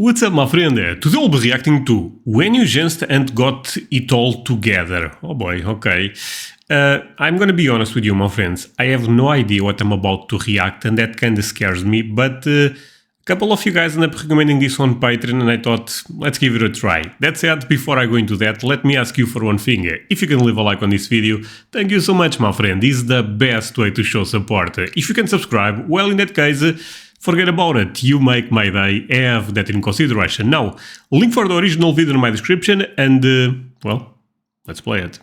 What's up, my friend? Today we'll be reacting to When You Just and Got It All Together. Oh boy, okay. I'm gonna be honest with you, my friends. I have no idea what I'm about to react, and that kinda scares me, but a couple of you guys ended up recommending this on Patreon, and I thought, let's give it a try. That said, before I go into that, let me ask you for one thing. If you can leave a like on this video, thank you so much, my friend. This is the best way to show support. If you can subscribe, well, in that case, forget about it, you make my day, have that in consideration. Now, link for the original video in my description, and, well, let's play it.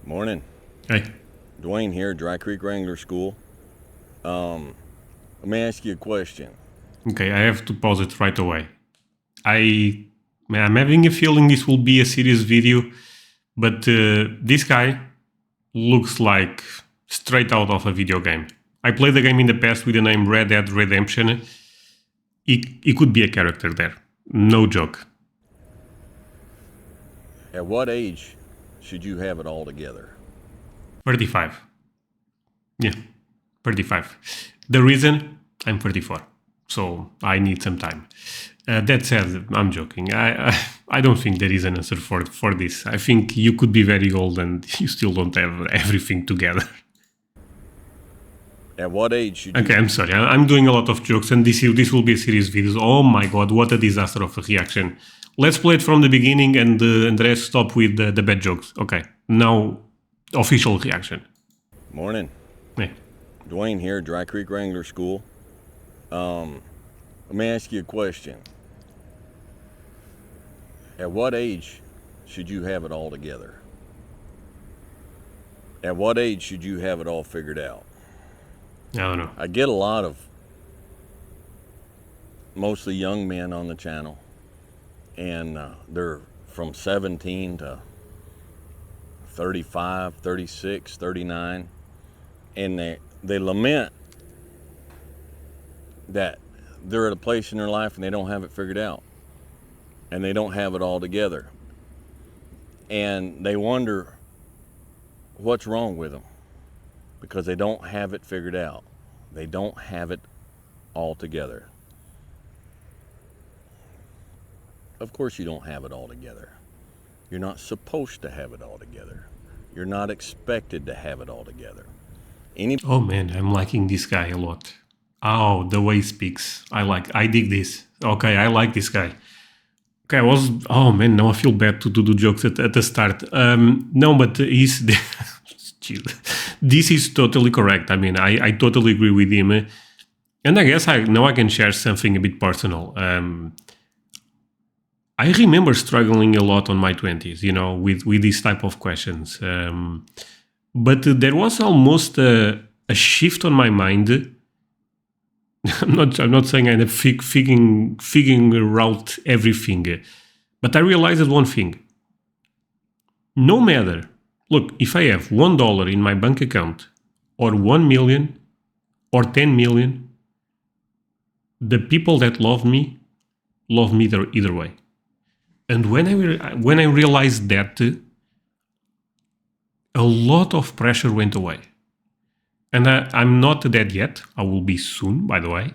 Morning. Hey. Dwayne here, Dry Creek Wrangler School. Let me ask you a question. Okay, I have to pause it right away. I'm having a feeling this will be a serious video, but this guy looks like straight out of a video game. I played the game in the past with the name Red Dead Redemption. He could be a character there. No joke. At what age should you have it all together? 35. Yeah, 35. The reason? I'm 34. So I need some time. That said, I'm joking. I don't think there is an answer for this. I think you could be very old and you still don't have everything together. At what age should you... Okay, I'm sorry. I'm doing a lot of jokes, and this will be a serious video. Oh my god, what a disaster of a reaction. Let's play it from the beginning, and André, stop with the bad jokes. Okay, now official reaction. Morning. Hey. Dwayne here, Dry Creek Wrangler School. Let me ask you a question. At what age should you have it all together? At what age should you have it all figured out? I don't know. I get a lot of mostly young men on the channel, and they're from 17 to 35, 36, 39, and they lament that they're at a place in their life and they don't have it figured out, and they don't have it all together, and they wonder what's wrong with them because they don't have it figured out. They don't have it all together. Of course you don't have it all together. You're not supposed to have it all together. You're not expected to have it all together. Oh man, I'm liking this guy a lot. Oh, the way he speaks. I dig this. Okay, I like this guy. Okay, oh man, now I feel bad to do jokes at the start. No, but he's... This is totally correct. I mean, I totally agree with him. And I guess now I can share something a bit personal. I remember struggling a lot on my 20s, you know, with these type of questions. But there was almost a shift on my mind. I'm not saying I'm figuring out everything, but I realized one thing. No matter, look, if I have $1 in my bank account, or 1 million, or 10 million, the people that love me either way. And when I realized that, a lot of pressure went away. And I'm not dead yet. I will be soon, by the way.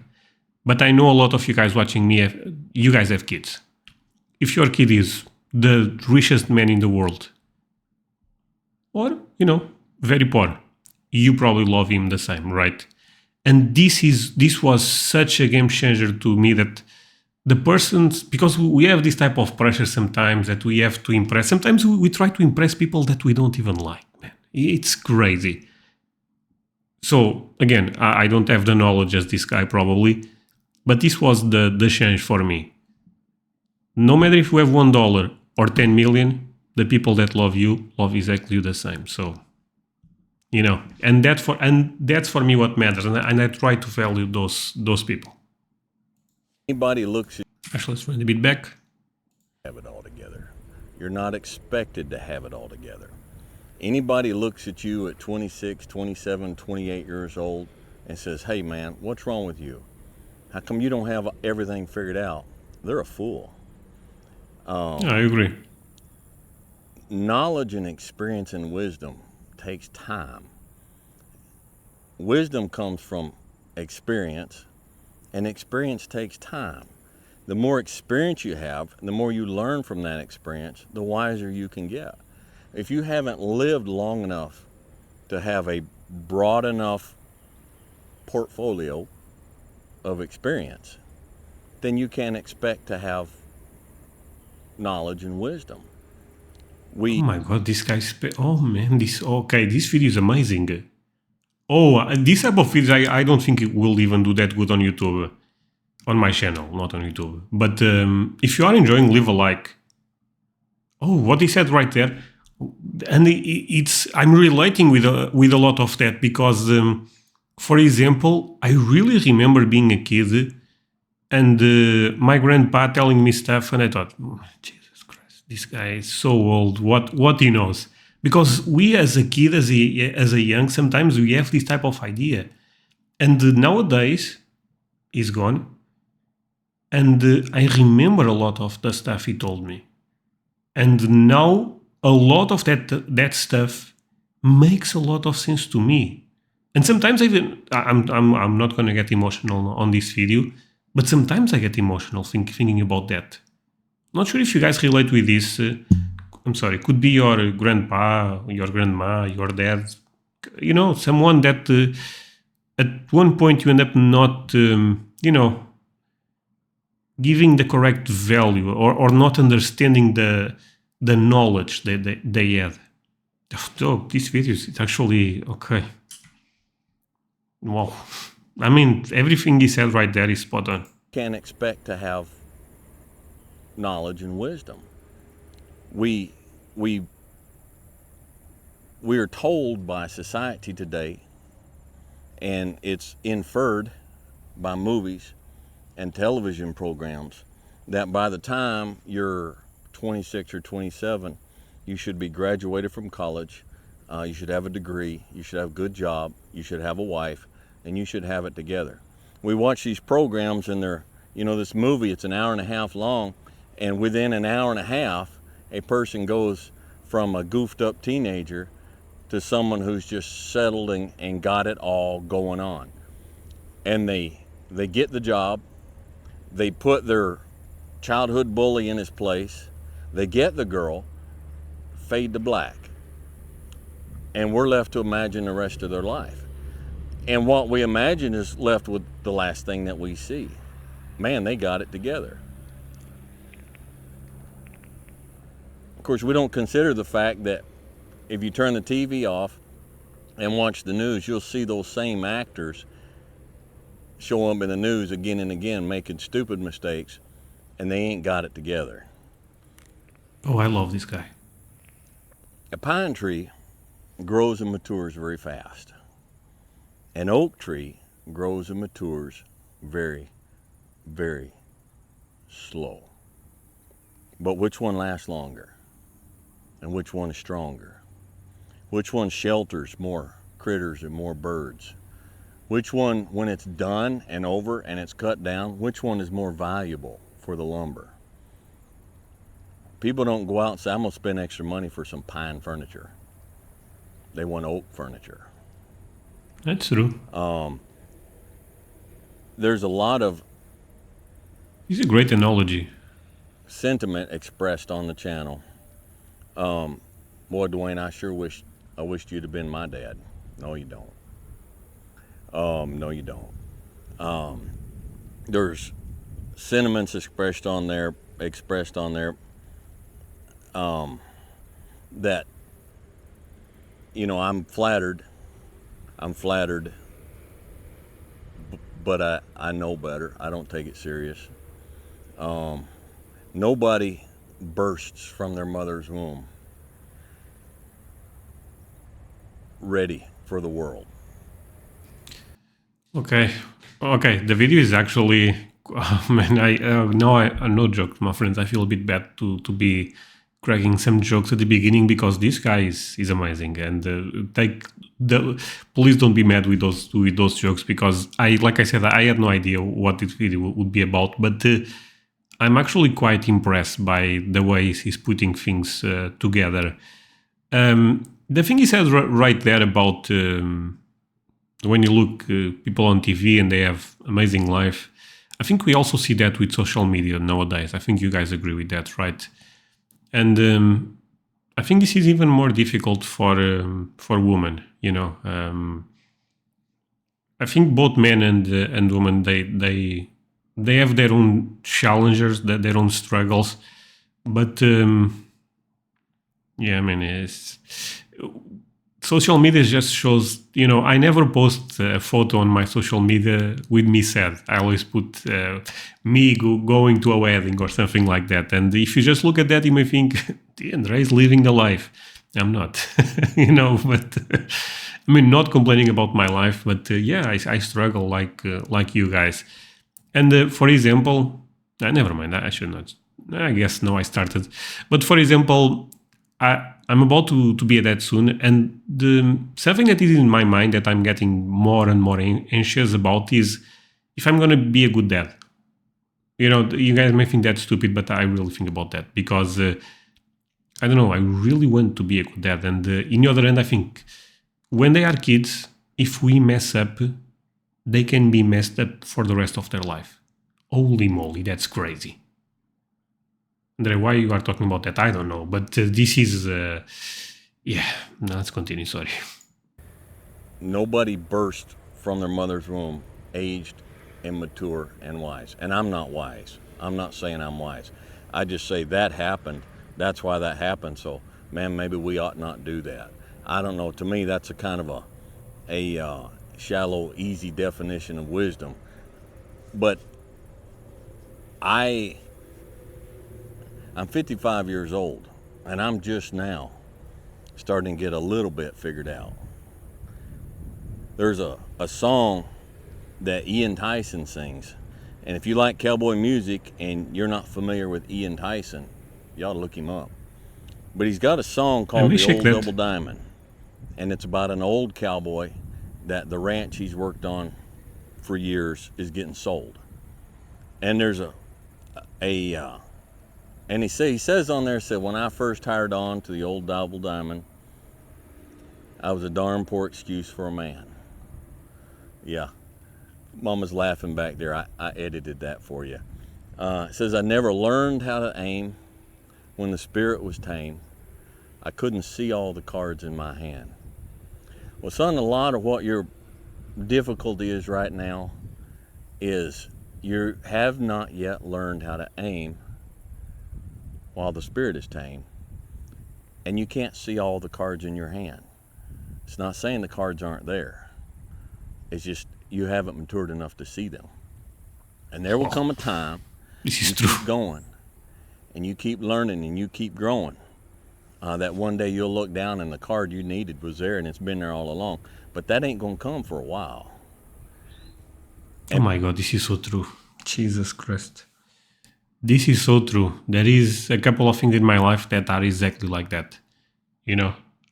But I know a lot of you guys watching me, you guys have kids. If your kid is the richest man in the world, or, you know, very poor, you probably love him the same, right? And this was such a game changer to me, that the persons, because we have this type of pressure sometimes that we have to impress. Sometimes we try to impress people that we don't even like, man. It's crazy. So again, I don't have the knowledge as this guy probably, but this was the change for me. No matter if you have $1 or 10 million, the people that love you love exactly the same. So, you know, and that's for me what matters, and I try to value those people. Anybody looks at Actually, let's run a bit back. have it all together. You're not expected to have it all together. Anybody looks at you at 26, 27, 28 years old and says, hey man, what's wrong with you? How come you don't have everything figured out? They're a fool. I agree. Knowledge and experience and wisdom takes time. Wisdom comes from experience, and experience takes time. The more experience you have, and the more you learn from that experience, the wiser you can get. If you haven't lived long enough to have a broad enough portfolio of experience, then you can't expect to have knowledge and wisdom. Oh my god, this guy's... Oh man, this video is amazing. Oh, this type of videos, I don't think it will even do that good on YouTube. On my channel, not on YouTube. But if you are enjoying, leave a like. Oh, what he said right there. And I'm relating with a lot of that because, for example, I really remember being a kid and my grandpa telling me stuff, and I thought, Jesus Christ, this guy is so old. What he knows? Because we, as a kid, as a young, sometimes we have this type of idea, and nowadays he's gone, and I remember a lot of the stuff he told me, and now a lot of that stuff makes a lot of sense to me. And sometimes I'm not going to get emotional on this video, but sometimes I get emotional thinking about that. Not sure if you guys relate with this. I'm sorry, could be your grandpa, your grandma, your dad, someone that at one point you end up not, giving the correct value or not understanding the knowledge that they had. Oh, this video is actually okay. Wow. I mean, everything he said right there is spot on. Can't expect to have knowledge and wisdom. We are told by society today, and it's inferred by movies and television programs, that by the time you're 26 or 27, you should be graduated from college, you should have a degree, you should have a good job, you should have a wife, and you should have it together. We watch these programs and they're, this movie, it's an hour and a half long, and within an hour and a half, a person goes from a goofed up teenager to someone who's just settled and got it all going on. And they get the job, they put their childhood bully in his place, they get the girl, fade to black, and we're left to imagine the rest of their life. And what we imagine is left with the last thing that we see. Man, they got it together. Of course, we don't consider the fact that if you turn the TV off and watch the news, you'll see those same actors show up in the news again and again, making stupid mistakes, and they ain't got it together. Oh, I love this guy. A pine tree grows and matures very fast. An oak tree grows and matures very, very slow. But which one lasts longer? And which one is stronger? Which one shelters more critters and more birds? Which one, when it's done and over and it's cut down, which one is more valuable for the lumber? People don't go out and say, I'm going to spend extra money for some pine furniture. They want oak furniture. That's true. There's a lot of... It's a great analogy. Sentiment expressed on the channel. Boy, Dwayne, I wished you'd have been my dad. No, you don't. No, you don't. There's sentiments expressed on there, that, I'm flattered, but I know better. I don't take it serious. Nobody bursts from their mother's womb ready for the world. Okay. The video is actually, no joke, my friends. I feel a bit bad to be cracking some jokes at the beginning because this guy is amazing, and please don't be mad with those jokes because like I said, I had no idea what this video would be about, but I'm actually quite impressed by the way he's putting things together. The thing he says right there about when you look people on TV and they have amazing life, I think we also see that with social media nowadays. I think you guys agree with that, right? And I think this is even more difficult for women. I think both men and women they have their own challenges, their own struggles, but yeah, I mean, social media just shows. I never post a photo on my social media with me sad. I always put me going to a wedding or something like that. And if you just look at that, you may think André is living the life. I'm not, but I mean, not complaining about my life, but yeah, I struggle like you guys. And for example, never mind. I should not. I guess no, I started. But for example, I'm about to be a dad soon, and something that is in my mind that I'm getting more and more anxious about is if I'm gonna be a good dad. You guys may think that's stupid, but I really think about that because I don't know. I really want to be a good dad, and in the other end, I think when they are kids, if we mess up, they can be messed up for the rest of their life. Holy moly, that's crazy. André, why you are talking about that, I don't know. But this is, yeah, no, let's continue, sorry. Nobody burst from their mother's womb aged and mature and wise. And I'm not wise. I'm not saying I'm wise. I just say that happened. That's why that happened. So, man, maybe we ought not do that. I don't know. To me, that's a kind of a shallow, easy definition of wisdom. But I'm 55 years old, and I'm just now starting to get a little bit figured out. There's a song that Ian Tyson sings, and if you like cowboy music and you're not familiar with Ian Tyson, you ought to look him up. But he's got a song called The Old Double Diamond, and it's about an old cowboy that the ranch he's worked on for years is getting sold. And there's and he says on there, when I first hired on to the old double diamond, I was a darn poor excuse for a man. Yeah, Mama's laughing back there. I edited that for you. It says, I never learned how to aim when the spirit was tame. I couldn't see all the cards in my hand. Well, son, a lot of what your difficulty is right now is you have not yet learned how to aim while the spirit is tame, and you can't see all the cards in your hand. It's not saying the cards aren't there. It's just you haven't matured enough to see them. And there will come a time you keep going, and you keep learning, and you keep growing, that one day you'll look down and the card you needed was there, and it's been there all along. But that ain't going to come for a while. Oh my God, this is so true. Jesus Christ. This is so true. There is a couple of things in my life that are exactly like that.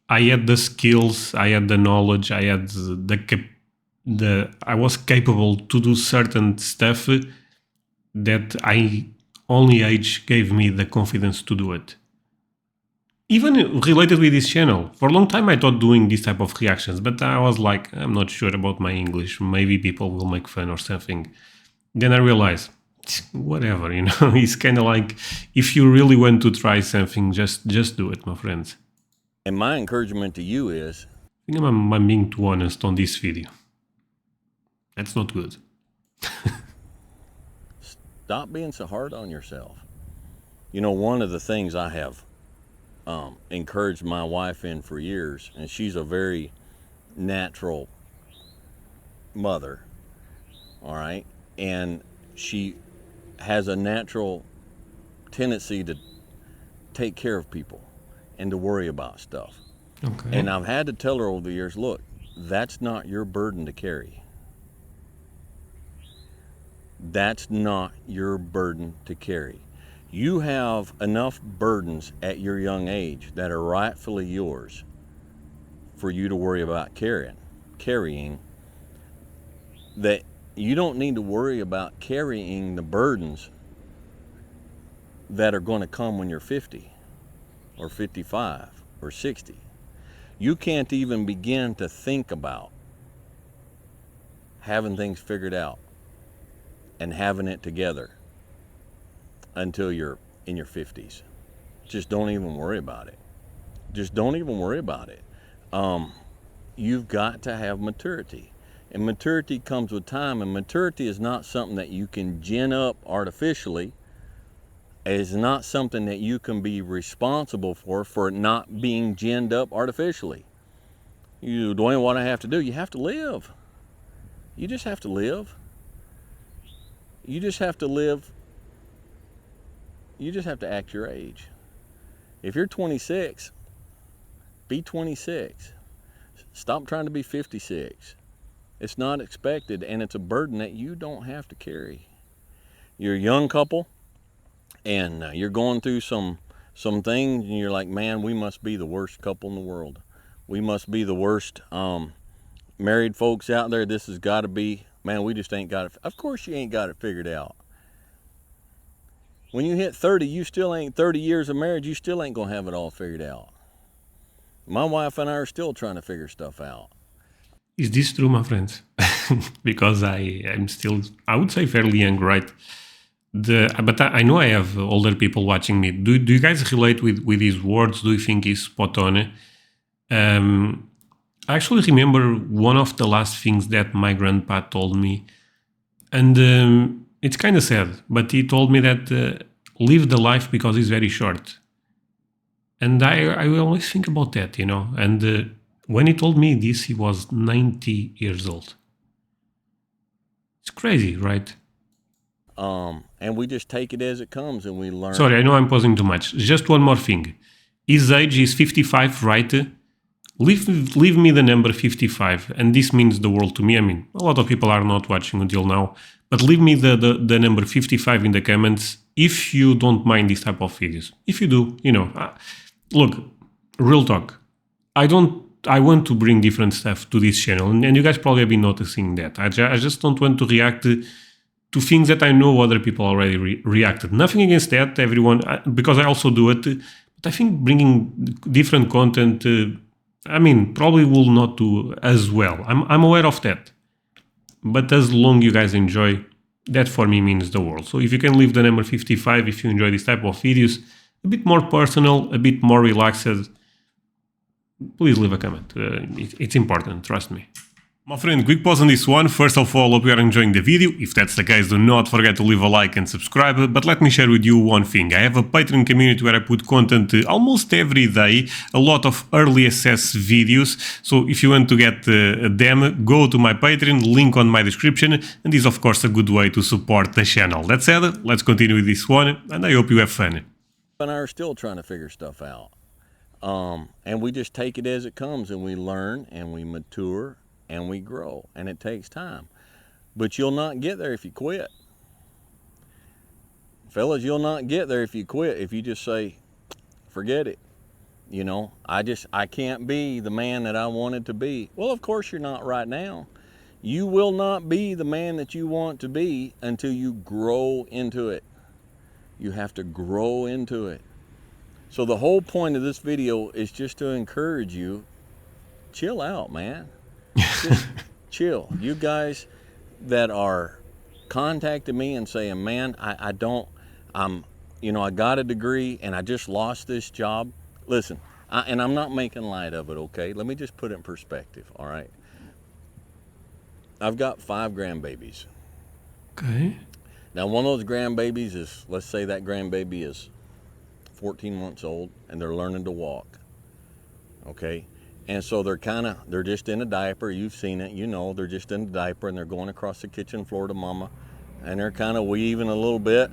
I had the skills, I had the knowledge, I had I was capable to do certain stuff that only age gave me the confidence to do it. Even related with this channel, for a long time I thought doing this type of reactions, but I was like, I'm not sure about my English. Maybe people will make fun or something. Then I realized, whatever, it's kind of like if you really want to try something, just do it, my friends. And my encouragement to you is, I think I'm being too honest on this video. That's not good. stop being so hard on yourself. One of the things I have encouraged my wife in for years, and she's a very natural mother, all right, and she has a natural tendency to take care of people and to worry about stuff. Okay. And I've had to tell her over the years, look, that's not your burden to carry. That's not your burden to carry. You have enough burdens at your young age that are rightfully yours for you to worry about carrying, that you don't need to worry about carrying the burdens that are going to come when you're 50 or 55 or 60. You can't even begin to think about having things figured out and having it together until you're in your 50s. Just don't even worry about it. Just don't even worry about it. You've got to have maturity. And maturity comes with time, and maturity is not something that you can gin up artificially. It's not something that you can be responsible for it not being ginned up artificially. You, Dwayne, what I have to do? You have to live. You just have to live. You just have to live. You just have to act your age. If you're 26, be 26. Stop trying to be 56. It's not expected, and it's a burden that you don't have to carry. You're a young couple, and you're going through some things, and you're like, man, we must be the worst couple in the world. We must be the worst married folks out there. This has got to be, man, we just ain't got it. Of course you ain't got it figured out. When you hit 30, you still ain't 30 years of marriage, you still ain't going to have it all figured out. My wife and I are still trying to figure stuff out. Is this true, my friends? Because I'm still, I would say, fairly young, right? But I know I have older people watching me. Do you guys relate with these words? Do you think he's spot on? I actually remember one of the last things that my grandpa told me, and it's kind of sad, but he told me that live the life because it's very short. And I will always think about that, you know. And when he told me this, he was 90 years old. It's crazy, right? And we just take it as it comes, and we learn. Sorry, I know I'm pausing too much. Just one more thing. His age is 55, right? Leave me the number 55, and this means the world to me. I mean, a lot of people are not watching until now, but leave me the number 55 in the comments if you don't mind this type of videos. If you do, you know, look, real talk. I want to bring different stuff to this channel, and you guys probably have been noticing that. I just don't want to react to things that I know other people already reacted. Nothing against that, everyone, because I also do it. But I think bringing different content, I mean, probably will not do as well. I'm aware of that. But as long you guys enjoy, that for me means the world. So if you can leave the number 55, if you enjoy this type of videos, a bit more personal, a bit more relaxed, please leave a comment. It's important, trust me. My friend, quick pause on this one. First of all, hope you are enjoying the video. If that's the case, do not forget to leave a like and subscribe. But let me share with you one thing. I have a Patreon community where I put content almost every day, a lot of early access videos. So if you want to get them, go to my Patreon, link on my description. And this is of course a good way to support the channel. That said, let's continue with this one, and I hope you have fun. And I are still trying to figure stuff out. And we just take it as it comes, and we learn, and we mature, and we grow, and it takes time. But you'll not get there if you quit. Fellas, you'll not get there if you quit, if you just say, forget it. You know, I can't be the man that I wanted to be. Well, of course you're not right now. You will not be the man that you want to be until you grow into it. You have to grow into it. So the whole point of this video is just to encourage you, chill out, man. Just chill. You guys that are contacting me and saying, man, I got a degree and I just lost this job. Listen, and I'm not making light of it, okay? Let me just put it in perspective, all right? I've got 5 grandbabies. Okay. Now, one of those grandbabies is, let's say that grandbaby is 14 months old and they're learning to walk, okay? And so they're just in a diaper. You've seen it, you know, they're just in a diaper and they're going across the kitchen floor to mama, and they're kind of weaving a little bit,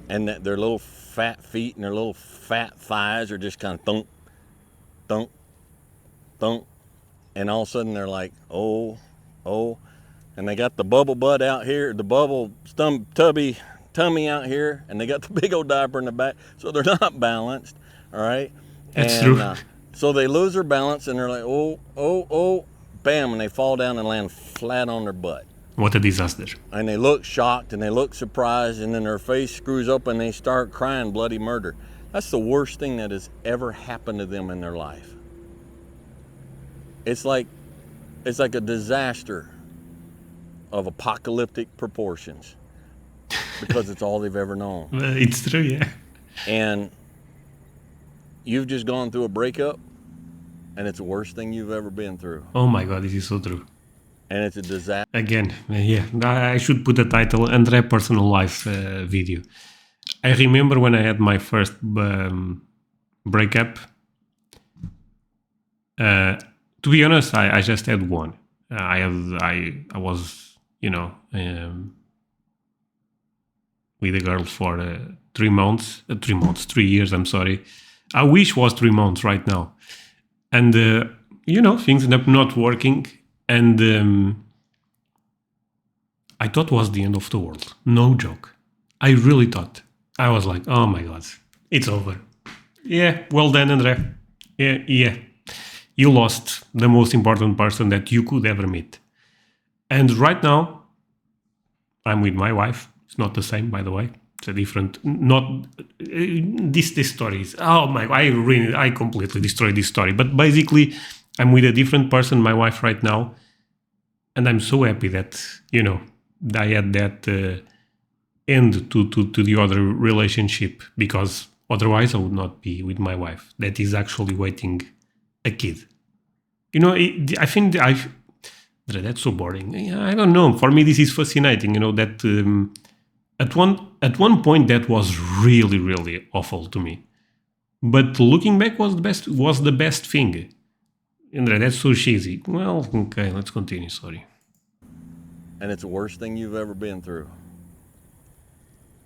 and their little fat feet and their little fat thighs are just kind of thunk, thunk, thunk. And all of a sudden they're like, oh, and they got the bubble butt out here, the bubble tummy out here, and they got the big old diaper in the back, so they're not balanced, all right? That's true. So they lose their balance and they're like, oh, bam, and they fall down and land flat on their butt. What a disaster. And they look shocked and they look surprised, and then their face screws up and they start crying bloody murder. That's the worst thing that has ever happened to them in their life. It's like a disaster of apocalyptic proportions. because it's all they've ever known. It's true, yeah. And you've just gone through a breakup, and it's the worst thing you've ever been through. Oh my god, this is so true. And it's a disaster. Again, yeah, I should put the title André Personal Life video. I remember when I had my first breakup. To be honest, I just had one. I was, with a girl for 3 months, 3 years, I'm sorry. I wish was 3 months right now. And, things ended up not working. And I thought it was the end of the world. No joke. I really thought. I was like, oh my God, it's over. Yeah, well done, André. Yeah. You lost the most important person that you could ever meet. And right now, I'm with my wife. It's not the same, by the way. It's a different, not, this story is, oh my, I completely destroyed this story. But basically, I'm with a different person, my wife right now. And I'm so happy that, I had that end to the other relationship, because otherwise I would not be with my wife that is actually waiting a kid. I think that's so boring. I don't know. For me, this is fascinating. That at one point that was really, really awful to me. But looking back was the best thing. André, that's so cheesy. Well, okay, let's continue. Sorry. And it's the worst thing you've ever been through.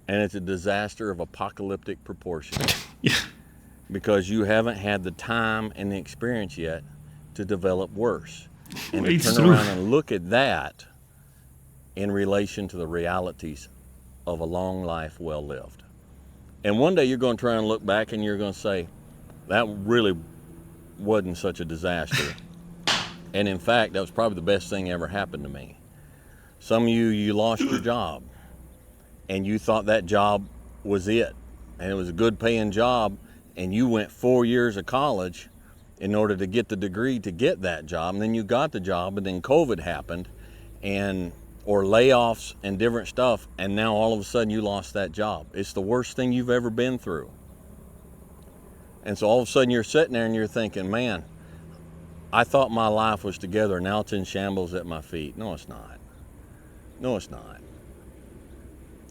And it's a disaster of apocalyptic proportions. Yeah. Because you haven't had the time and the experience yet to develop worse. And to turn around and look at that in relation to the realities of a long life well lived. And one day you're going to try and look back and you're going to say, that really wasn't such a disaster. And in fact, that was probably the best thing ever happened to me. Some of you lost your job and you thought that job was it. And it was a good paying job, and you went 4 years of college in order to get the degree to get that job. And then you got the job, and then COVID happened, or layoffs and different stuff. And now all of a sudden you lost that job. It's the worst thing you've ever been through. And so all of a sudden you're sitting there and you're thinking, man, I thought my life was together. Now it's in shambles at my feet. No, it's not. No, it's not.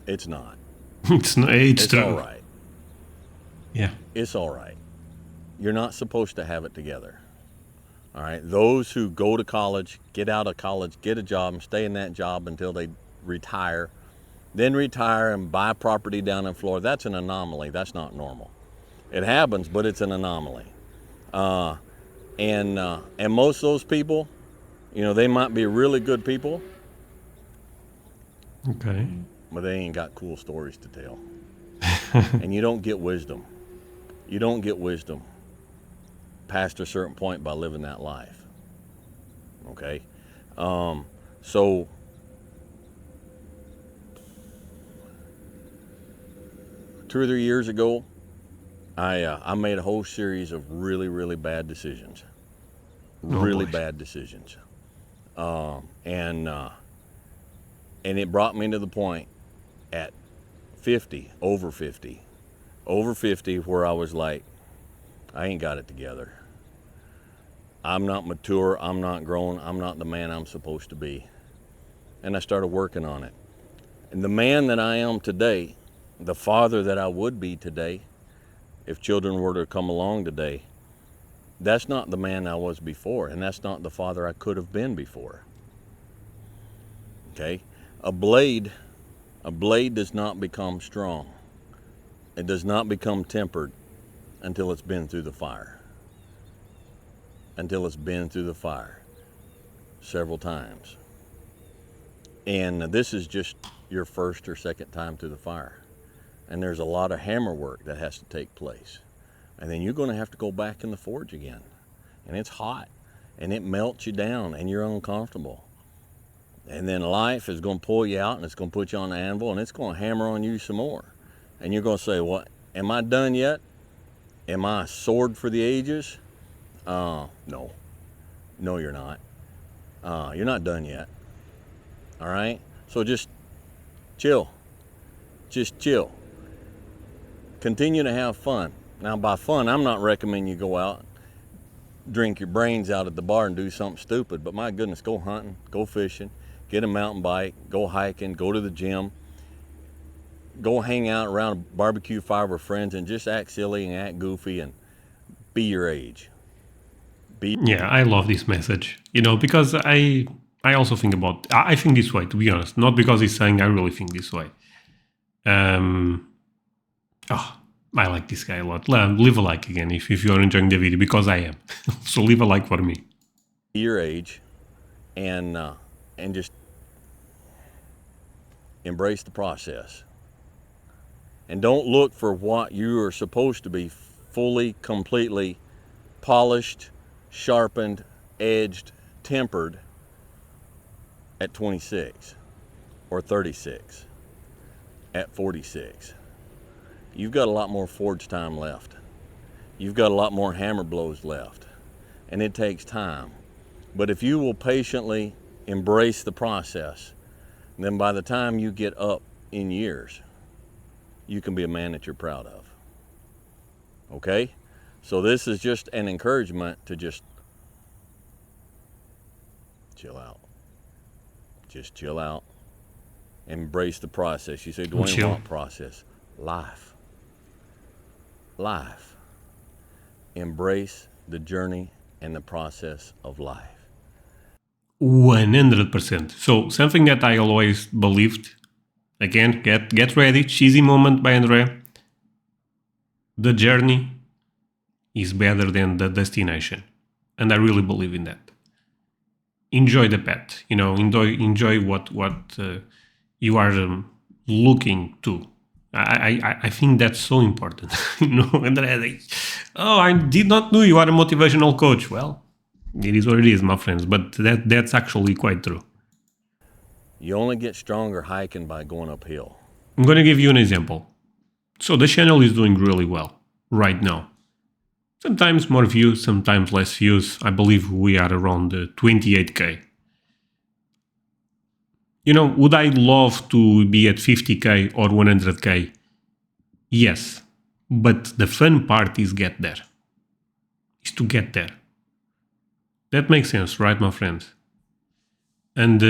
It's not. It's not. It's true. All right. Yeah. It's all right. You're not supposed to have it together. All right. Those who go to college, get out of college, get a job, and stay in that job until they retire, then retire and buy property down in Florida, that's an anomaly. That's not normal. It happens, but it's an anomaly. And most of those people, they might be really good people. Okay. But they ain't got cool stories to tell. And you don't get wisdom. You don't get wisdom past a certain point by living that life. Okay? So two or 3 years ago, I made a whole series of really, really bad decisions. Really bad decisions. And it brought me to the point at 50, over 50, where I was like, I ain't got it together. I'm not mature, I'm not grown, I'm not the man I'm supposed to be. And I started working on it. And the man that I am today, the father that I would be today, if children were to come along today, that's not the man I was before, and that's not the father I could have been before. Okay? A blade does not become strong. It does not become tempered until it's been through the fire. Until it's been through the fire several times. And this is just your first or second time through the fire. And there's a lot of hammer work that has to take place. And then you're going to have to go back in the forge again. And it's hot. And it melts you down and you're uncomfortable. And then life is going to pull you out and it's going to put you on the anvil and it's going to hammer on you some more. And you're going to say, what, am I done yet? Am I a sword for the ages? No. No, you're not. You're not done yet. All right? So just chill. just chill. Continue to have fun. Now, by fun, I'm not recommending you go out, drink your brains out at the bar and do something stupid, but my goodness, go hunting, go fishing, get a mountain bike, go hiking, go to the gym, go hang out around a barbecue fire with friends and just act silly and act goofy and be your age. Yeah, I love this message, because I also think I think this way, to be honest, not because he's saying, I really think this way. I like this guy a lot. Leave a like again if you're enjoying the video, because I am. So leave a like for me. Be your age and just embrace the process. And don't look for what you are supposed to be fully, completely polished, sharpened, edged, tempered at 26 or 36, at 46. You've got a lot more forge time left. You've got a lot more hammer blows left, and it takes time. But if you will patiently embrace the process, then by the time you get up in years, you can be a man that you're proud of. Okay? So this is just an encouragement to just chill out. Just chill out. Embrace the process. You say, Dwayne, what process? Life. Life. Embrace the journey and the process of life. 100%. So something that I always believed, again, get ready, cheesy moment by André. The journey is better than the destination. And I really believe in that. Enjoy the path, enjoy what you are looking to. I think that's so important. André, I did not know you are a motivational coach. Well, it is what it is, my friends, but that's actually quite true. You only get stronger hiking by going uphill. I'm going to give you an example. So the channel is doing really well right now. Sometimes more views, sometimes less views. I believe we are around 28k. Would I love to be at 50k or 100k? Yes. But the fun part is get there. Is to get there. That makes sense, right, my friends? And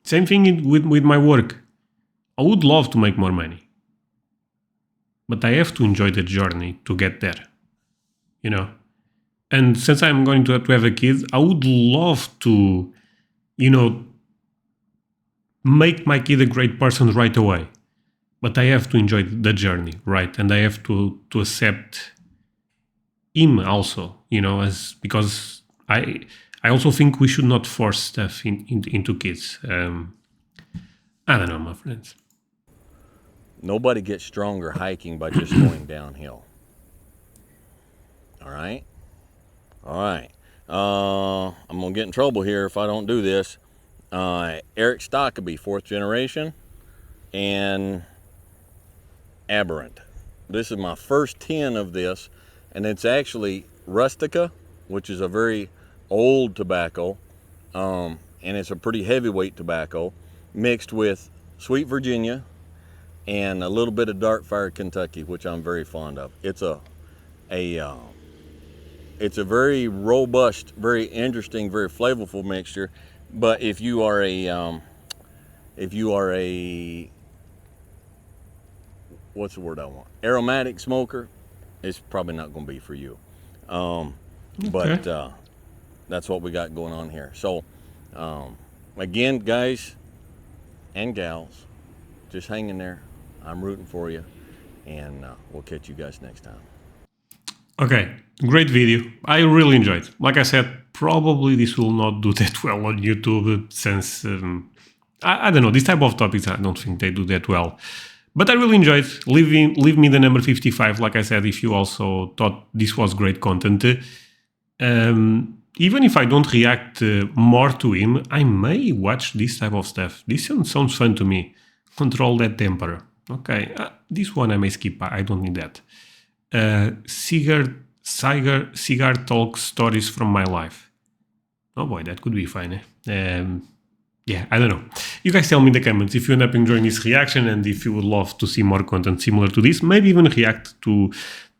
same thing with my work. I would love to make more money. But I have to enjoy the journey to get there, And since I'm going to have a kid, I would love to, make my kid a great person right away. But I have to enjoy the journey, right? And I have to accept him also, because I also think we should not force stuff into kids. I don't know, my friends. Nobody gets stronger hiking by just going downhill. All right? All right. I'm going to get in trouble here if I don't do this. Eric Stockeby, 4th generation, and Aberrant. This is my first 10 of this, and it's actually Rustica, which is a very old tobacco, and it's a pretty heavyweight tobacco, mixed with Sweet Virginia, and a little bit of Dark Fire Kentucky, which I'm very fond of. It's a very robust, very interesting, very flavorful mixture. But if you are a what's the word I want? Aromatic smoker, it's probably not going to be for you. But that's what we got going on here. So again, guys and gals, just hang in there. I'm rooting for you, and we'll catch you guys next time. Okay, great video. I really enjoyed. Like I said, probably this will not do that well on YouTube since, I don't know, this type of topics, I don't think they do that well. But I really enjoyed. Leave me the number 55, like I said, if you also thought this was great content. Even if I don't react more to him, I may watch this type of stuff. This sounds fun to me. Control that temper. Okay, this one I may skip. I don't need that. Cigar talk stories from my life. Oh boy, that could be fun. yeah, I don't know. You guys tell me in the comments if you end up enjoying this reaction and if you would love to see more content similar to this, maybe even react to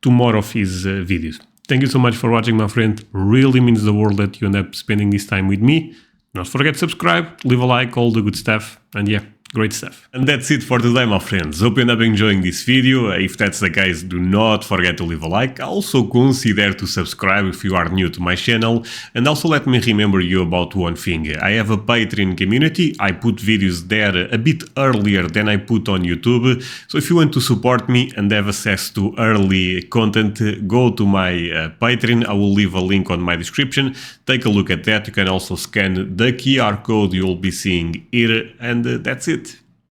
more of his videos. Thank you so much for watching, my friend. Really means the world that you end up spending this time with me. Don't forget to subscribe, leave a like, all the good stuff, and yeah, great stuff. And that's it for today, my friends. Hope you end up enjoying this video. If that's the case, do not forget to leave a like. Also consider to subscribe if you are new to my channel. And also let me remember you about one thing. I have a Patreon community. I put videos there a bit earlier than I put on YouTube. So if you want to support me and have access to early content, go to my Patreon. I will leave a link on my description. Take a look at that. You can also scan the QR code you'll be seeing here. And that's it.